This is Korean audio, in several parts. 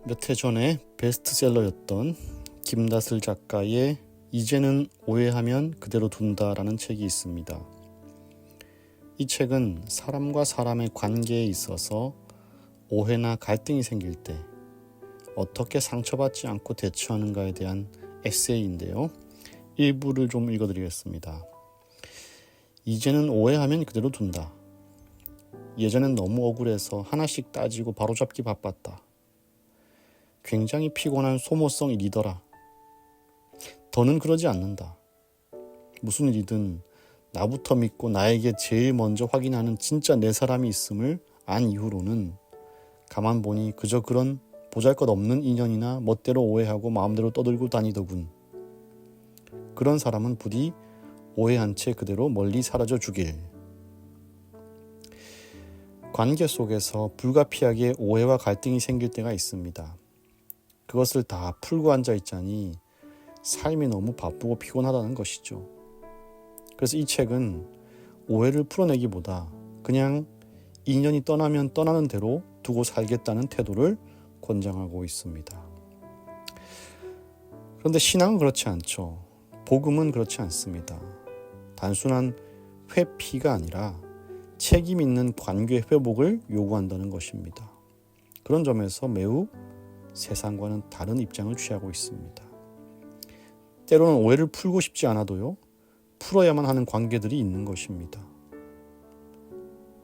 몇 해 전에 베스트셀러였던 김다슬 작가의 이제는 오해하면 그대로 둔다라는 책이 있습니다. 이 책은 사람과 사람의 관계에 있어서 오해나 갈등이 생길 때 어떻게 상처받지 않고 대처하는가에 대한 에세이인데요. 일부를 좀 읽어드리겠습니다. 이제는 오해하면 그대로 둔다. 예전엔 너무 억울해서 하나씩 따지고 바로잡기 바빴다. 굉장히 피곤한 소모성 일이더라. 더는 그러지 않는다. 무슨 일이든 나부터 믿고 나에게 제일 먼저 확인하는 진짜 내 사람이 있음을 안 이후로는 가만 보니 그저 그런 보잘것없는 인연이나 멋대로 오해하고 마음대로 떠들고 다니더군. 그런 사람은 부디 오해한 채 그대로 멀리 사라져 주길. 관계 속에서 불가피하게 오해와 갈등이 생길 때가 있습니다. 그것을 다 풀고 앉아있자니 삶이 너무 바쁘고 피곤하다는 것이죠. 그래서 이 책은 오해를 풀어내기보다 그냥 인연이 떠나면 떠나는 대로 두고 살겠다는 태도를 권장하고 있습니다. 그런데 신앙은 그렇지 않죠. 복음은 그렇지 않습니다. 단순한 회피가 아니라 책임 있는 관계 회복을 요구한다는 것입니다. 그런 점에서 매우 세상과는 다른 입장을 취하고 있습니다. 때로는 오해를 풀고 싶지 않아도요, 풀어야만 하는 관계들이 있는 것입니다.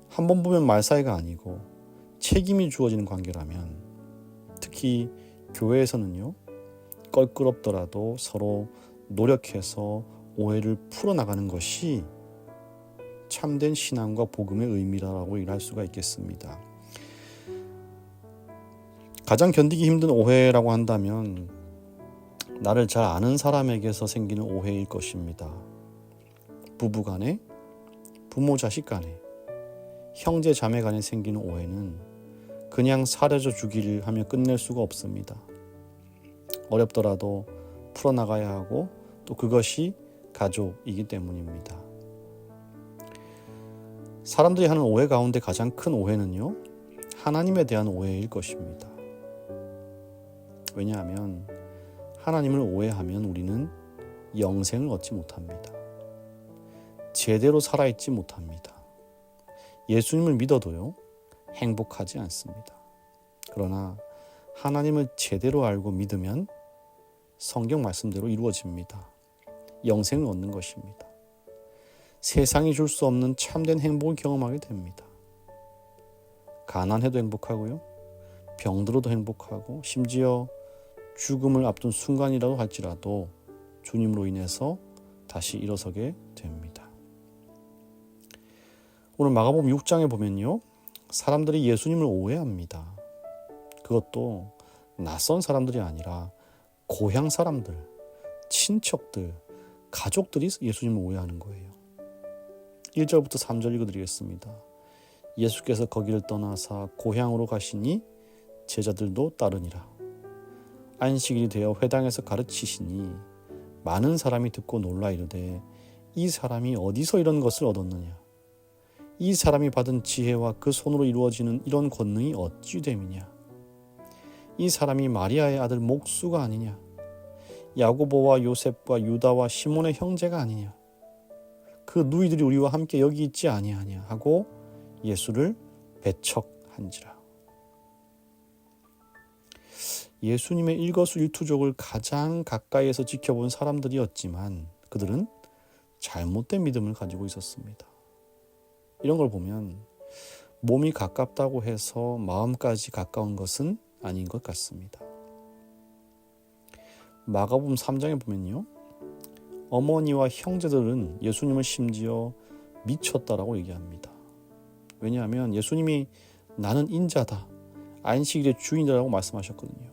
한 번 보면 말 사이가 아니고 책임이 주어지는 관계라면, 특히 교회에서는요, 껄끄럽더라도 서로 노력해서 오해를 풀어나가는 것이 참된 신앙과 복음의 의미라고 일할 수가 있겠습니다. 가장 견디기 힘든 오해라고 한다면 나를 잘 아는 사람에게서 생기는 오해일 것입니다. 부부 간에, 부모 자식 간에, 형제 자매 간에 생기는 오해는 그냥 사라져 주기를 하며 끝낼 수가 없습니다. 어렵더라도 풀어나가야 하고 또 그것이 가족이기 때문입니다. 사람들이 하는 오해 가운데 가장 큰 오해는요, 하나님에 대한 오해일 것입니다. 왜냐하면 하나님을 오해하면 우리는 영생을 얻지 못합니다. 제대로 살아있지 못합니다. 예수님을 믿어도요, 행복하지 않습니다. 그러나 하나님을 제대로 알고 믿으면 성경 말씀대로 이루어집니다. 영생을 얻는 것입니다. 세상이 줄 수 없는 참된 행복을 경험하게 됩니다. 가난해도 행복하고요, 병들어도 행복하고, 심지어 죽음을 앞둔 순간이라도 할지라도 주님으로 인해서 다시 일어서게 됩니다. 오늘 마가복음 6장에 보면요, 사람들이 예수님을 오해합니다. 그것도 낯선 사람들이 아니라 고향 사람들, 친척들, 가족들이 예수님을 오해하는 거예요. 1절부터 3절 읽어드리겠습니다. 예수께서 거기를 떠나사 고향으로 가시니 제자들도 따르니라. 안식일이 되어 회당에서 가르치시니 많은 사람이 듣고 놀라 이르되 이 사람이 어디서 이런 것을 얻었느냐? 이 사람이 받은 지혜와 그 손으로 이루어지는 이런 권능이 어찌 됨이냐? 이 사람이 마리아의 아들 목수가 아니냐? 야고보와 요셉과 유다와 시몬의 형제가 아니냐? 그 누이들이 우리와 함께 여기 있지 아니하냐? 하고 예수를 배척한지라. 예수님의 일거수일투족을 가장 가까이에서 지켜본 사람들이었지만 그들은 잘못된 믿음을 가지고 있었습니다. 이런 걸 보면 몸이 가깝다고 해서 마음까지 가까운 것은 아닌 것 같습니다. 마가복음 3장에 보면요, 어머니와 형제들은 예수님을 심지어 미쳤다라고 얘기합니다. 왜냐하면 예수님이 나는 인자다, 안식일의 주인이라고 말씀하셨거든요.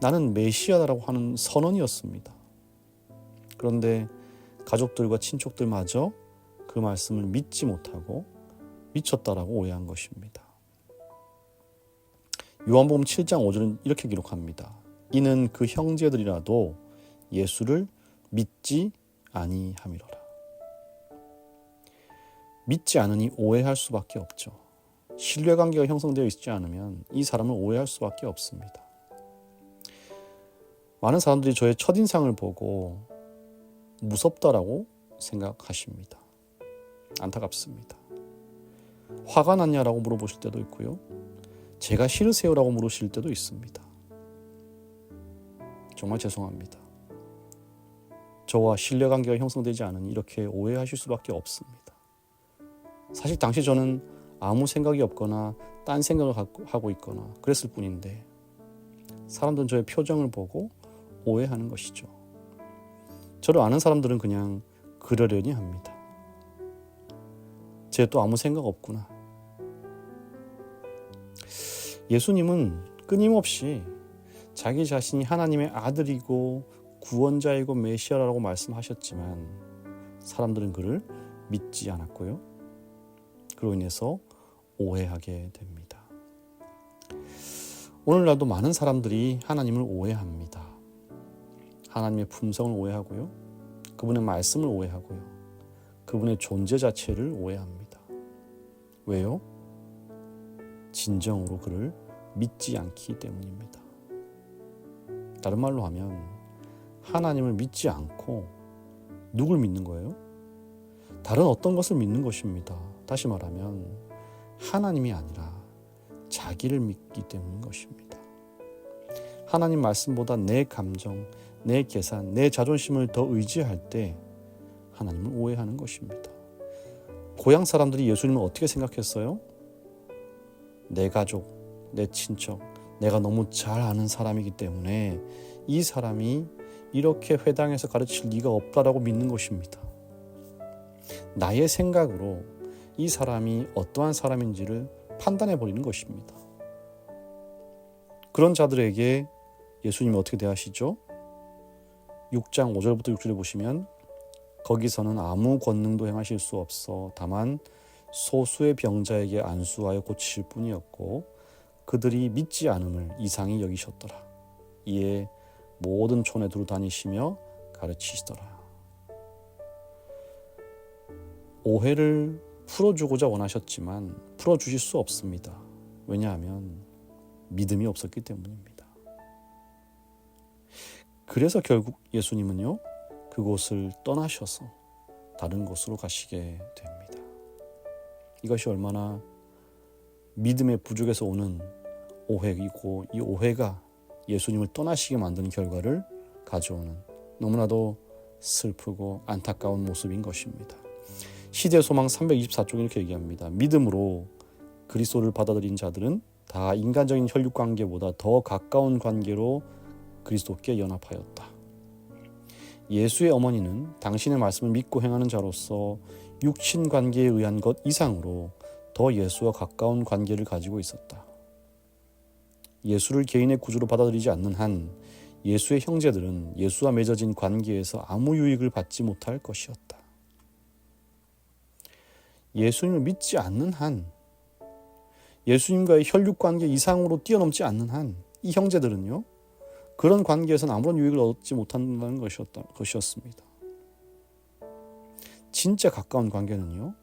나는 메시아다라고 하는 선언이었습니다. 그런데 가족들과 친척들마저 그 말씀을 믿지 못하고 미쳤다라고 오해한 것입니다. 요한복음 7장 5절은 이렇게 기록합니다. 이는 그 형제들이라도 예수를 믿지 아니함이로라. 믿지 않으니 오해할 수밖에 없죠. 신뢰관계가 형성되어 있지 않으면 이 사람을 오해할 수밖에 없습니다. 많은 사람들이 저의 첫인상을 보고 무섭다라고 생각하십니다. 안타깝습니다. 화가 났냐라고 물어보실 때도 있고요. 제가 싫으세요라고 물으실 때도 있습니다. 정말 죄송합니다. 저와 신뢰관계가 형성되지 않으니 이렇게 오해하실 수밖에 없습니다. 사실 당시 저는 아무 생각이 없거나 딴 생각을 하고 있거나 그랬을 뿐인데 사람들은 저의 표정을 보고 오해하는 것이죠. 저를 아는 사람들은 그냥 그러려니 합니다. 쟤 또 아무 생각 없구나. 예수님은 끊임없이 자기 자신이 하나님의 아들이고 구원자이고 메시아라고 말씀하셨지만 사람들은 그를 믿지 않았고요. 그로 인해서 오해하게 됩니다. 오늘날도 많은 사람들이 하나님을 오해합니다. 하나님의 품성을 오해하고요. 그분의 말씀을 오해하고요. 그분의 존재 자체를 오해합니다. 왜요? 진정으로 그를 믿지 않기 때문입니다. 다른 말로 하면 하나님을 믿지 않고 누굴 믿는 거예요? 다른 어떤 것을 믿는 것입니다. 다시 말하면 하나님이 아니라 자기를 믿기 때문인 것입니다. 하나님 말씀보다 내 감정, 내 계산, 내 자존심을 더 의지할 때 하나님을 오해하는 것입니다. 고향 사람들이 예수님을 어떻게 생각했어요? 내 가족, 내 친척, 내가 너무 잘 아는 사람이기 때문에 이 사람이 이렇게 회당에서 가르칠 리가 없다라고 믿는 것입니다. 나의 생각으로 이 사람이 어떠한 사람인지를 판단해 버리는 것입니다. 그런 자들에게 예수님이 어떻게 대하시죠? 6장 5절부터 6절에 보시면 거기서는 아무 권능도 행하실 수 없어 다만 소수의 병자에게 안수하여 고치실 뿐이었고 그들이 믿지 않음을 이상히 여기셨더라. 이에 모든 촌에 두루 다니시며 가르치시더라. 오해를 풀어주고자 원하셨지만 풀어주실 수 없습니다. 왜냐하면 믿음이 없었기 때문입니다. 그래서 결국 예수님은요, 그곳을 떠나셔서 다른 곳으로 가시게 됩니다. 이것이 얼마나 믿음의 부족에서 오는 오해이고 이 오해가 예수님을 떠나시게 만드는 결과를 가져오는 너무나도 슬프고 안타까운 모습인 것입니다. 시대소망 324쪽에 이렇게 얘기합니다. 믿음으로 그리스도를 받아들인 자들은 다 인간적인 혈육관계보다 더 가까운 관계로 그리스도께 연합하였다. 예수의 어머니는 당신의 말씀을 믿고 행하는 자로서 육신 관계에 의한 것 이상으로 더 예수와 가까운 관계를 가지고 있었다. 예수를 개인의 구주로 받아들이지 않는 한 예수의 형제들은 예수와 맺어진 관계에서 아무 유익을 받지 못할 것이었다. 예수님을 믿지 않는 한, 예수님과의 혈육관계 이상으로 뛰어넘지 않는 한 이 형제들은요, 그런 관계에서는 아무런 유익을 얻지 못한다는 것이었습니다. 진짜 가까운 관계는요,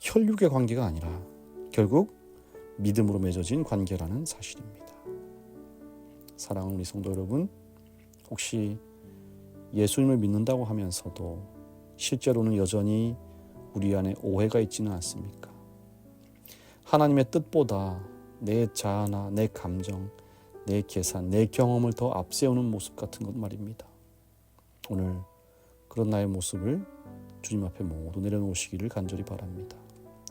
혈육의 관계가 아니라 결국 믿음으로 맺어진 관계라는 사실입니다. 사랑하는 우리 성도 여러분, 혹시 예수님을 믿는다고 하면서도 실제로는 여전히 우리 안에 오해가 있지는 않습니까? 하나님의 뜻보다 내 자아나 내 감정, 내 계산, 내 경험을 더 앞세우는 모습 같은 것 말입니다. 오늘 그런 나의 모습을 주님 앞에 모두 내려놓으시기를 간절히 바랍니다.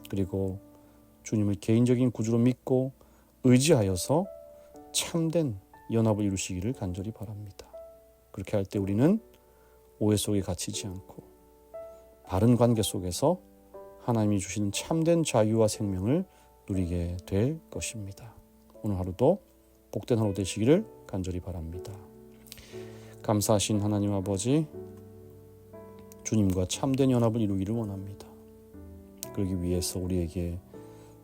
그리고 주님을 개인적인 구주로 믿고 의지하여서 참된 연합을 이루시기를 간절히 바랍니다. 그렇게 할 때 우리는 오해 속에 갇히지 않고 바른 관계 속에서 하나님이 주시는 참된 자유와 생명을 누리게 될 것입니다. 오늘 하루도 복된 하루 되시기를 간절히 바랍니다. 감사하신 하나님 아버지, 주님과 참된 연합을 이루기를 원합니다. 그러기 위해서 우리에게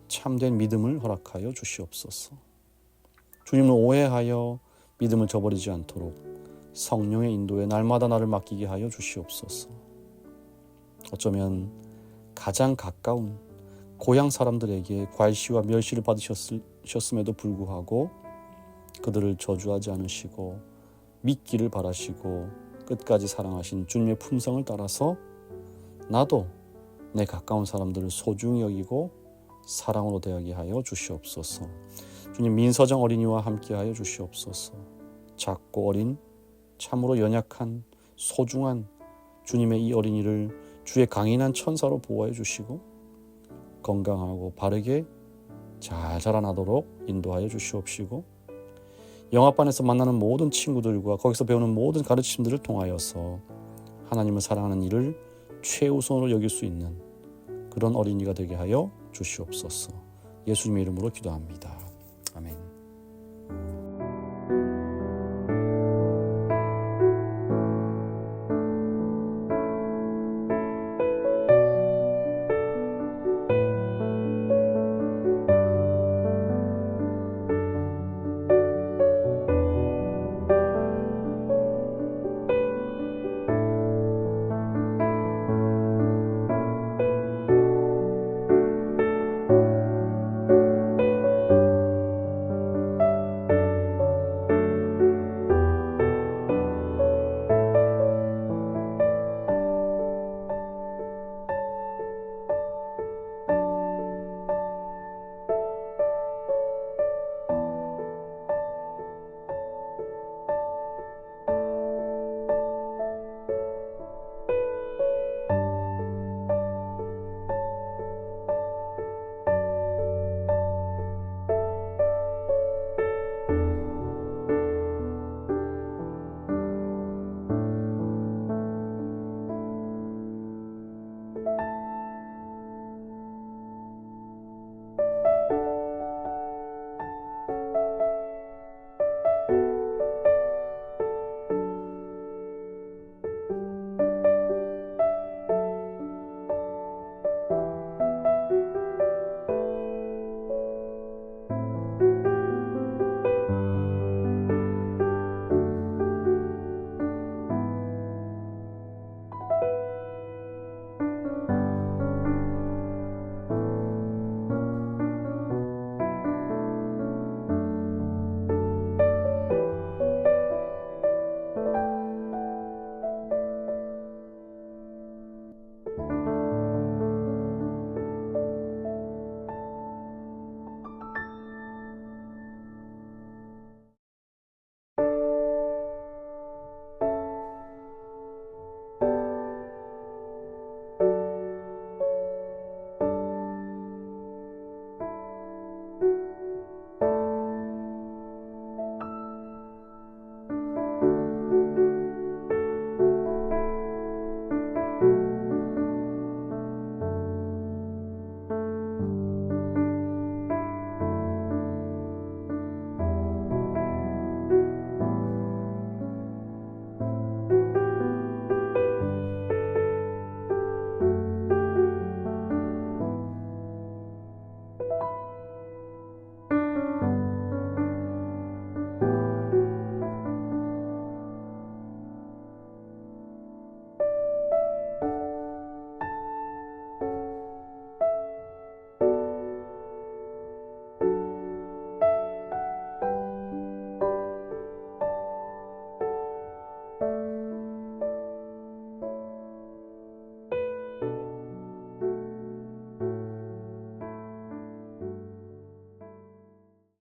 참된 믿음을 허락하여 주시옵소서. 주님을 오해하여 믿음을 저버리지 않도록 성령의 인도에 날마다 나를 맡기게 하여 주시옵소서. 어쩌면 가장 가까운, 고향 사람들에게 괄시와 멸시를 받으셨음에도 불구하고 그들을 저주하지 않으시고 믿기를 바라시고 끝까지 사랑하신 주님의 품성을 따라서 나도 내 가까운 사람들을 소중히 여기고 사랑으로 대하게 하여 주시옵소서. 주님, 민서정 어린이와 함께 하여 주시옵소서. 작고 어린 참으로 연약한 소중한 주님의 이 어린이를 주의 강인한 천사로 보호해 주시고 건강하고 바르게 잘 자라나도록 인도하여 주시옵시고 영화반에서 만나는 모든 친구들과 거기서 배우는 모든 가르침들을 통하여서 하나님을 사랑하는 일을 최우선으로 여길 수 있는 그런 어린이가 되게 하여 주시옵소서. 예수님의 이름으로 기도합니다.